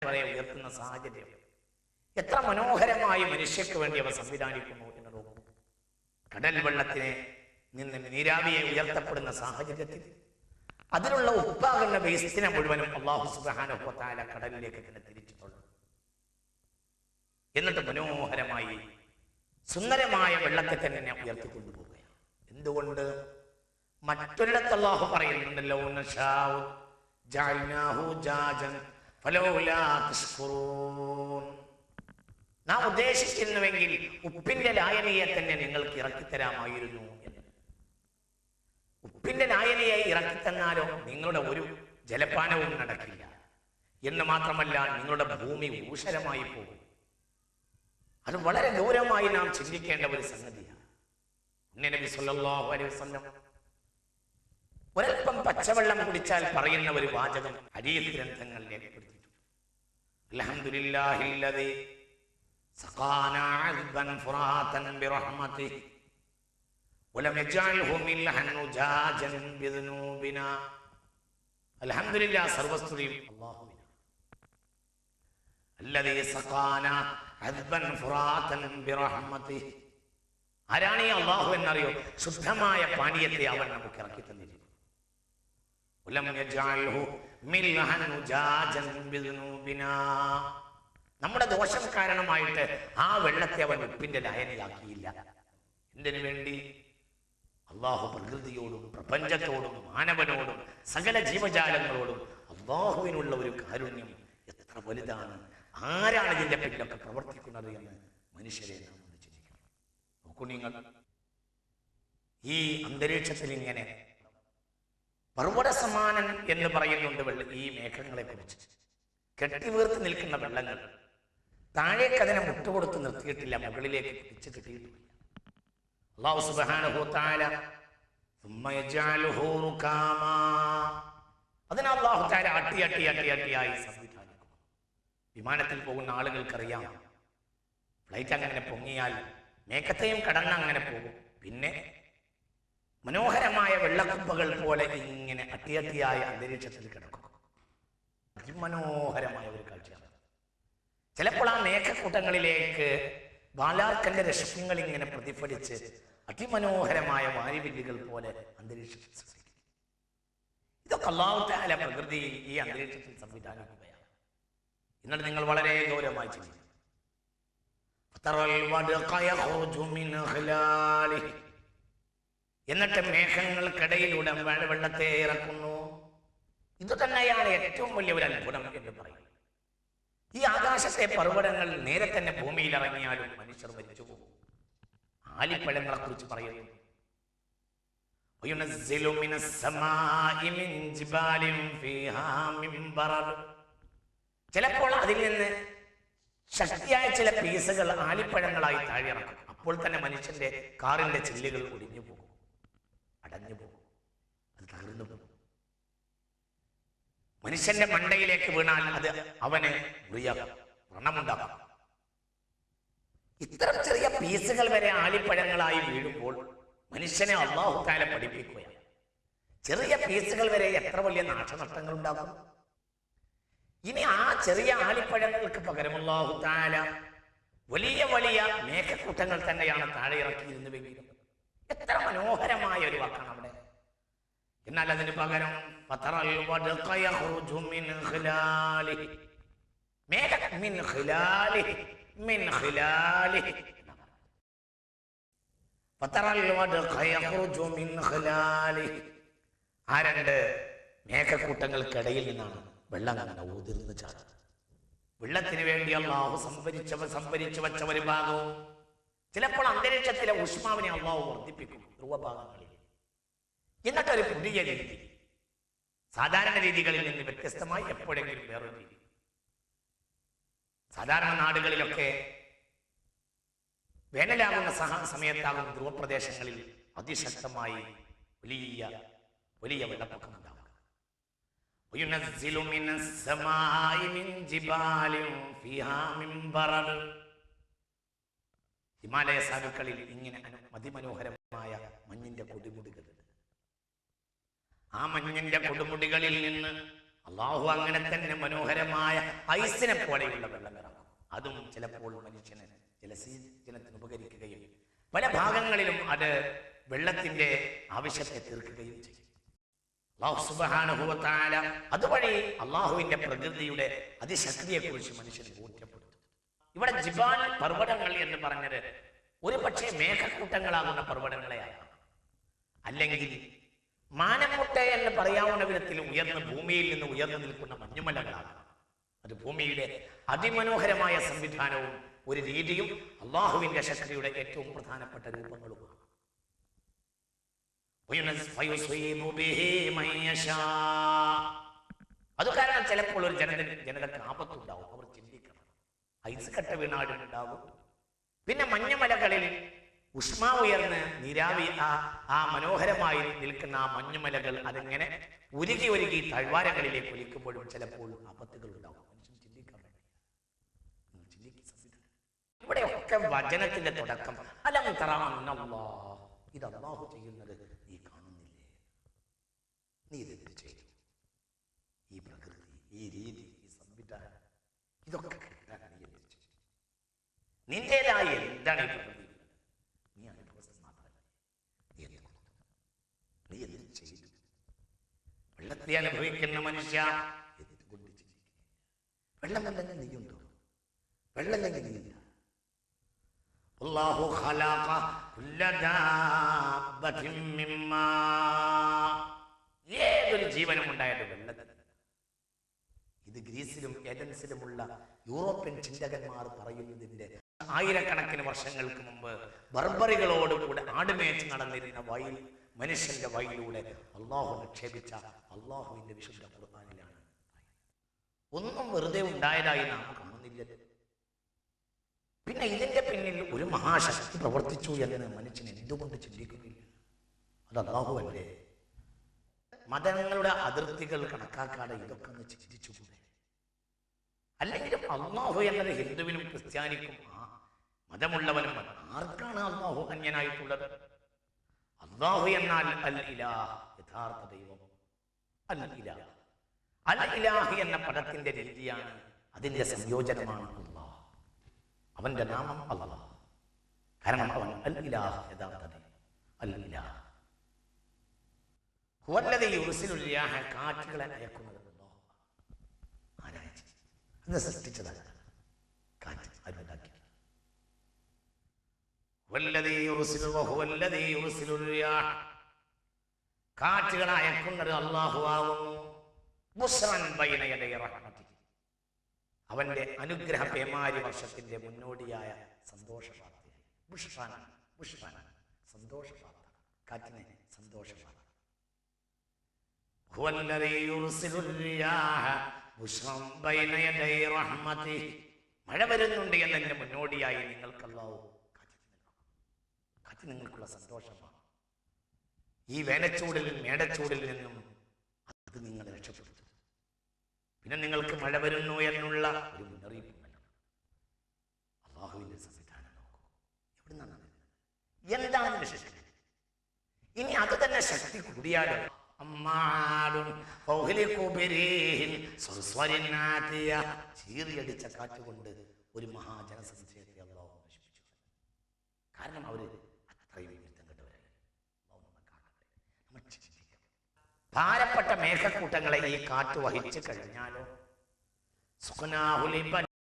വരെ ഉയർത്തുന്ന സാഹചര്യം എത്ര മനോഹരമായി മനുഷ്യർക്ക് വേണ്ടി അവ സംവിധാനിക്കുന്നു എന്ന് നോക്കൂ. കടൽ വെള്ളത്തിനെ നിന്ന് നീരാവിയെ ഉയർത്തപ്പെടുന്ന സാഹചര്യത്തിൽ അതിലുള്ള ഉപ്പാകുന്ന വേസ്റ്റിനെ മുഴുവനും അല്ലാഹു സുബ്ഹാനഹു വ തആല കടലിലേക്ക് തന്നെ തിരിച്ചിട്ടുള്ളൂ. എന്നിട്ട് മനോഹരമായി സുന്ദരമായ വെള്ളത്തെ തന്നെ ഉയർത്തിക്കൊണ്ടുപോവുകയാണ്. എന്തുകൊണ്ട്? മറ്റൊരിടത്ത് അല്ലാഹു പറയുന്നുണ്ടല്ലോ, നാം ഉദ്ദേശിച്ചിരുന്നുവെങ്കിൽ ഉപ്പിന്റെ ലായനിയെ തന്നെ നിങ്ങൾക്ക് ഇറക്കിത്തരാമായിരുന്നു എന്ന്. ഉപ്പിന്റെ ലായനിയെ ഇറക്കിത്തന്നാലോ നിങ്ങളുടെ ഒരു ജലപാനവും നടക്കില്ല എന്ന് മാത്രമല്ല, നിങ്ങളുടെ ഭൂമി ഊഷരമായി പോകും. അത് വളരെ ഗൗരവമായി നാം ചിന്തിക്കേണ്ട ഒരു സംഗതിയാണ്. നബി സല്ലല്ലാഹു അലൈഹി വസല്ലം ഒരൽപ്പം പച്ചവെള്ളം കുടിച്ചാൽ പറയുന്ന ഒരു വാചകം ഹദീസ് ഗ്രന്ഥങ്ങൾ രേഖപ്പെടുത്തിയിട്ടുണ്ട്. അൽഹംദുലില്ലാഹില്ലദീ സഖാനാ അൽബൻ ഫുറാതൻ ബിറഹ്മതിഹി വലം യജഅൽഹു മിൽഹൻ ഉജാജൻ ബിദുനൂബിനാ. അൽഹംദുലില്ലാഹ്, സർവസ്തുതിയും അല്ലാഹുവിനാണ്. അല്ലദീ സഖാനാ അൽബൻ ഫുറാതൻ ബിറഹ്മതിഹി. ആരാണ് ഈ അല്ലാഹു എന്നറിയോ? ശുദ്ധമായ പാനീയത്തെ അവൻ നമുക്ക് ഇറക്കി തന്നിരിക്കുന്നു. നമ്മുടെ ദോഷം കാരണമായിട്ട് ആ വെള്ളത്തെ അവൻ ഉപ്പിന്റെ ലായനിയാക്കിയില്ല. എന്തിനു വേണ്ടി? അല്ലാഹു പ്രകൃതിയോടും പ്രപഞ്ചത്തോടും മാനവനോടും സകല ജീവജാലങ്ങളോടും അല്ലാഹുവിനുള്ള ഒരു കാരുണ്യം എത്ര വലുതാണ്! ആരാണ് ഇതിന്റെ പിന്നിലൊക്കെ പ്രവർത്തിക്കുന്നത് എന്ന് മനുഷ്യരെ നാം ഒന്ന് ചിന്തിക്കണം. നോക്കൂ നിങ്ങൾ, ഈ അന്തരീക്ഷത്തിൽ ഇങ്ങനെ പർവ്വത സമാനൻ എന്ന് പറയുന്നുണ്ട് ഈ മേഘങ്ങളെ കുറിച്ച്. കെട്ടിവീർത്ത് നിൽക്കുന്ന വെള്ളങ്ങൾ താഴേക്ക് അതിനെ മുട്ടുകൊടുത്ത് നിർത്തിയിട്ടില്ല, മുകളിലേക്ക് പിടിച്ച് കിട്ടിയിട്ടില്ല. അല്ലാഹു സുബ്ഹാനഹു വ തആല അതിനെ അല്ലാഹു തആല അട്ടിയായി സംവിധാനിക്കും. വിമാനത്തിൽ പോകുന്ന ആളുകൾക്കറിയാം, ഫ്ലൈറ്റ് അങ്ങനെ പൊങ്ങിയാൽ മേഘത്തെയും കടന്ന് അങ്ങനെ പോകും. പിന്നെ മനോഹരമായ വെള്ളക്കുപ്പകൾ പോലെ ഇങ്ങനെ അട്ടിയായി അന്തരീക്ഷത്തിൽ കിടക്കും. അതിമനോഹരമായ ഒരു കാഴ്ചയാണ്. ചിലപ്പോൾ ആ മേഘക്കൂട്ടങ്ങളിലേക്ക് ബാലാർക്കന്റെ രശ്മികൾ ഇങ്ങനെ പ്രതിഫലിച്ച് അതിമനോഹരമായ വാരിവില്ലുകൾ പോലെ അന്തരീക്ഷത്തിൽ സൃഷ്ടിക്കും. ഇതൊക്കെ അല്ലാഹു തആല പ്രകൃതി ഈ അന്തരീക്ഷത്തിൽ സംവിധാനിക്കുകയാണ്. എന്നിട്ട് നിങ്ങൾ വളരെ ഗൗരവമായി ചിന്തിക്കണം. എന്നിട്ട് മേഘങ്ങൾക്കിടയിലൂടെ വെള്ളത്തെ ഇറക്കുന്നു. ഇത് തന്നെയാണ് ഏറ്റവും വലിയ ഒരു അത്ഭുതം എന്ന് പറയും. ഈ ആകാശത്തെ പർവ്വതങ്ങൾ നേരെ തന്നെ ഭൂമിയിൽ ഇറങ്ങിയാലും മനുഷ്യർ മരിച്ചു പോകും. ആലിപ്പഴങ്ങളെ കുറിച്ച് പറയുന്നു, ചിലപ്പോൾ അതിൽ നിന്ന് ശക്തിയായ ചില പീസുകൾ ആലിപ്പഴങ്ങളായി താഴെ ഇറക്കും. അപ്പോൾ തന്നെ മനുഷ്യന്റെ കാറിന്റെ ചില്ലുകൾ ഒടിഞ്ഞു പോകും, അടഞ്ഞു പോകും, അത് തകർന്നു പോകും. മനുഷ്യന്റെ മണ്ടയിലേക്ക് വീണാൽ അത് അവന് വ്രണമുണ്ടാക്കും. ഇത്തരം ചെറിയ പീസുകൾ വരെ ആലിപ്പഴങ്ങളായി വീഴുമ്പോൾ മനുഷ്യനെ അല്ലാഹു തആല പഠിപ്പിക്കുകയാണ്. ചെറിയ പീസുകൾ വരെ എത്ര വലിയ നാശനഷ്ടങ്ങൾ ഉണ്ടാക്കും. ഇനി ആ ചെറിയ ആലിപ്പഴങ്ങൾക്ക് പകരം അല്ലാഹു തആല വലിയ വലിയ മേഘക്കൂട്ടങ്ങൾ തന്നെയാണ് താഴെ ഇറക്കിയിരുന്നുവെങ്കിലും എത്ര മനോഹരമായ ഒരു വാക്കാണ് അവിടെ. എന്നാൽ അതിന് പകരം ആ രണ്ട് മേഘക്കൂട്ടങ്ങൾക്കിടയിൽ നിന്നാണ് വെള്ളം അങ്ങനെ ഊതിർന്ന് ചാടുന്നത്. വെള്ളത്തിന് വേണ്ടി അല്ലാഹു സംഭരിച്ചു വെച്ച ഒരു ഭാഗവും ചിലപ്പോൾ അന്തരീക്ഷത്തിലെ ഊഷ്മാവിനെ അല്ലാഹു വർദ്ധിപ്പിക്കും ധ്രുവഭാഗങ്ങളിൽ. എന്നിട്ടൊരു പുതിയ രീതി, സാധാരണ രീതികളിൽ നിന്ന് വ്യത്യസ്തമായി എപ്പോഴെങ്കിലും വേറൊരു രീതി. സാധാരണ നാടുകളിലൊക്കെ വേനലാകുന്ന സമയത്താകും ധ്രുവപ്രദേശങ്ങളിൽ അതിശക്തമായി വലിയ വെള്ളപ്പൊക്കം ഉണ്ടാവുക. ഹിമാലയ സാനുക്കളിൽ ഇങ്ങനെ അതിമനോഹരമായ മഞ്ഞിന്റെ കൊടുമുടികളുണ്ട്. ആ മഞ്ഞിന്റെ കൊടുമുടികളിൽ നിന്ന് അള്ളാഹു അങ്ങനെ തന്നെ മനോഹരമായ ഐസിനെ പോലെയുള്ള വെള്ളം ഇറക്കും. അതും ചിലപ്പോൾ മനുഷ്യന് ജലസേചനത്തിന് ഉപകരിക്കുകയും പല ഭാഗങ്ങളിലും അത് വെള്ളത്തിന്റെ ആവശ്യത്തെ തീർക്കുകയും ചെയ്യും. അല്ലാഹു സുബ്ഹാനഹു വ തആല അതുവഴി അള്ളാഹുവിന്റെ പ്രകൃതിയുടെ അതിശക്തിയെക്കുറിച്ച് മനുഷ്യന് ബോധ്യപ്പെടുത്തും. ഇവിടെ ജിബാൽ പർവ്വതങ്ങൾ എന്ന് പറഞ്ഞത് ഒരു പക്ഷേ മേഘക്കൂട്ടങ്ങളാകുന്ന പർവ്വതങ്ങളെയാണ്, അല്ലെങ്കിൽ മാനമുട്ട എന്ന് പറയാവുന്ന വിധത്തിൽ ഭൂമിയിൽ നിന്ന് ഉയർന്നു നിൽക്കുന്ന മഞ്ഞുമലകളാണ്. അത് ഭൂമിയുടെ അതിമനോഹരമായ സംവിധാനവും ഒരു രീതിയും അള്ളാഹുവിന്റെ ശക്തിയുടെ ഏറ്റവും പ്രധാനപ്പെട്ട രൂപങ്ങളുമാണ്. അത് കാരണം ചിലപ്പോൾ ഒരു ജനതയ്ക്ക് ആപത്തുണ്ടാവും. അവർ ചിന്തിക്കണം, ഐസ് കട്ട വീണാടും ഉണ്ടാകും. പിന്നെ മഞ്ഞുമലകളിൽ ഉഷ്മാവ് ഉയർന്ന് നീരാവി ആ മനോഹരമായി നിൽക്കുന്ന ആ മഞ്ഞുമലകൾ അതിങ്ങനെ ഉരുകി താഴ്വാരങ്ങളിലേക്ക് ഒലിക്കുമ്പോഴും ചിലപ്പോൾ ആപത്തുകൾ ഉണ്ടാവും. മനുഷ്യൻ ചിന്തിക്കാൻ വേണ്ടി ഇവിടെയൊക്കെ വചനത്തിന്റെ തുടക്കം അലം തറ അന്നല്ലാഹ്, ഇത് അല്ലാഹു ചെയ്യുന്നത് നീ കാണുന്നില്ലേ? നീ ഇതെന്ത് ചെയ്തു? ഈ പ്രകൃതി, ഈ രീതി, ഈ സംവിധാനം, ഇതൊക്കെ കിട്ടാൻ നീ എന്ത് ചെയ്തു? നിന്റേതായ എന്താണ് ഈ പ്രകൃതി? നീ അനുഭവം മാത്രമല്ല, നീ എന്ത് ചെയ്തു? വെള്ളത്തെ അനുഭവിക്കുന്ന മനുഷ്യ എന്തുകൊണ്ട് ചിന്തിക്കുക? വെള്ളമല്ലെങ്കിൽ നീയുണ്ടോ? വെള്ളമല്ലെങ്കിൽ നീയില്ല. അല്ലാഹു ഖലഖ കുല്ല ദാബത്തിൻ മിമ്മാ, ഏതൊരു ജീവനും ഉണ്ടായത് വെള്ളത്തിൽ. ഇത് ഗ്രീസിലും ഏതൻസിലുമുള്ള യൂറോപ്യൻ ചിന്തകന്മാർ പറയുന്നതിന്റെ ആയിരക്കണക്കിന് വർഷങ്ങൾക്ക് മുമ്പ് ബർബറികളോടുകൂടെ ആടുമേച്ച് നടന്നിരുന്ന വയൽ മനുഷ്യന്റെ വയലിലൂടെ അള്ളാഹു നിക്ഷേപിച്ച അള്ളാഹുവിന്റെ വിശുദ്ധ ഖുർആനിലാണ്. ഒന്നും വെറുതെ ഉണ്ടായതായി നാം കാണുന്നില്ല. പിന്നെ ഇതിന്റെ പിന്നിൽ ഒരു മഹാശക്തി പ്രവർത്തിച്ചു എന്ന് മനുഷ്യൻ എന്തുകൊണ്ട് ചിന്തിക്കുന്നില്ല? അത് അല്ലാഹുവല്ലേ? മതങ്ങളുടെ അതിർത്തികൾ കണക്കാക്കാതെ ഇതൊക്കെ ഒന്ന് ചിന്തിച്ചുകൂടെ? അല്ലെങ്കിലും അല്ലാഹു എന്നത് ഹിന്ദുവിനും ക്രിസ്ത്യാനിക്കും മതമുള്ളവനും ആർക്കാണ് അല്ലാഹു അന്യനായിട്ടുള്ളത്? അല്ലാഹു എന്നാൽ അൽ ഇലാഹ്, യഥാർത്ഥ ദൈവം. അൽ ഇലാഹ്, അൽ ഇലാഹ് എന്ന പദത്തിന്റെ രീതിയാണ്, അതിന്റെ സംയോജനമാണ് അല്ലാഹ്. അവന്റെ നാമം അല്ലാഹ്, കാരണം അവൻ അൽ ഇലാഹ്, യഥാർത്ഥ ദൈവം. അൽ ഇലാഹ് ഹുവല്ലദീ യുർസിലുർ റിയാഹ, കാറ്റുകളെ അയക്കുന്നത് അല്ലാഹു. ആരാണ്? അത് സൃഷ്ടിച്ചതാണ്. കാറ്റ് ആരുണ്ടാക്കി? കാറ്റുകൾ അയക്കുന്നത് അല്ലാഹു ആവുന്നു. അവന്റെ അനുഗ്രഹ പേമാരി വർഷത്തിന്റെ മുന്നോടിയായ സന്തോഷ വാർത്ത. സന്തോഷ വാർത്ത, കാറ്റിനെ സന്തോഷ വാർത്ത. മഴ വരുന്നുണ്ട് എന്നതിന്റെ മുന്നോടിയായി നിങ്ങൾക്ക് അല്ലാഹു കാറ്റ് നിങ്ങൾക്കുള്ള സന്തോഷമാണ്. ഈ വേനച്ചൂടിൽ മേടച്ചൂടിൽ നിന്നും അത് നിങ്ങളെ രക്ഷപ്പെടുത്തും. പിന്നെ നിങ്ങൾക്ക് മഴ വരുന്നു എന്നുള്ള ഒരു മുന്നറിയിപ്പ് വേണം. അല്ലാഹുവിന്റെ സംവിധാനം നോക്കൂ, എവിടുന്നാണ്? എന്താണ് ശക്തി? ഇനി അത് തന്നെ ശക്തി കൂടിയാലോ? ചീറിയടിച്ച കാറ്റുകൊണ്ട് ഒരു മഹാജനസഞ്ചയത്തെ അല്ലാഹു നശിപ്പിച്ചു. കാരണം അവര് അത്രയും യുദ്ധം കണ്ടവരല്ല. ഭാരപ്പെട്ട മേഘക്കൂട്ടങ്ങളെ ഈ കാറ്റ് വഹിച്ചു കഴിഞ്ഞാലോ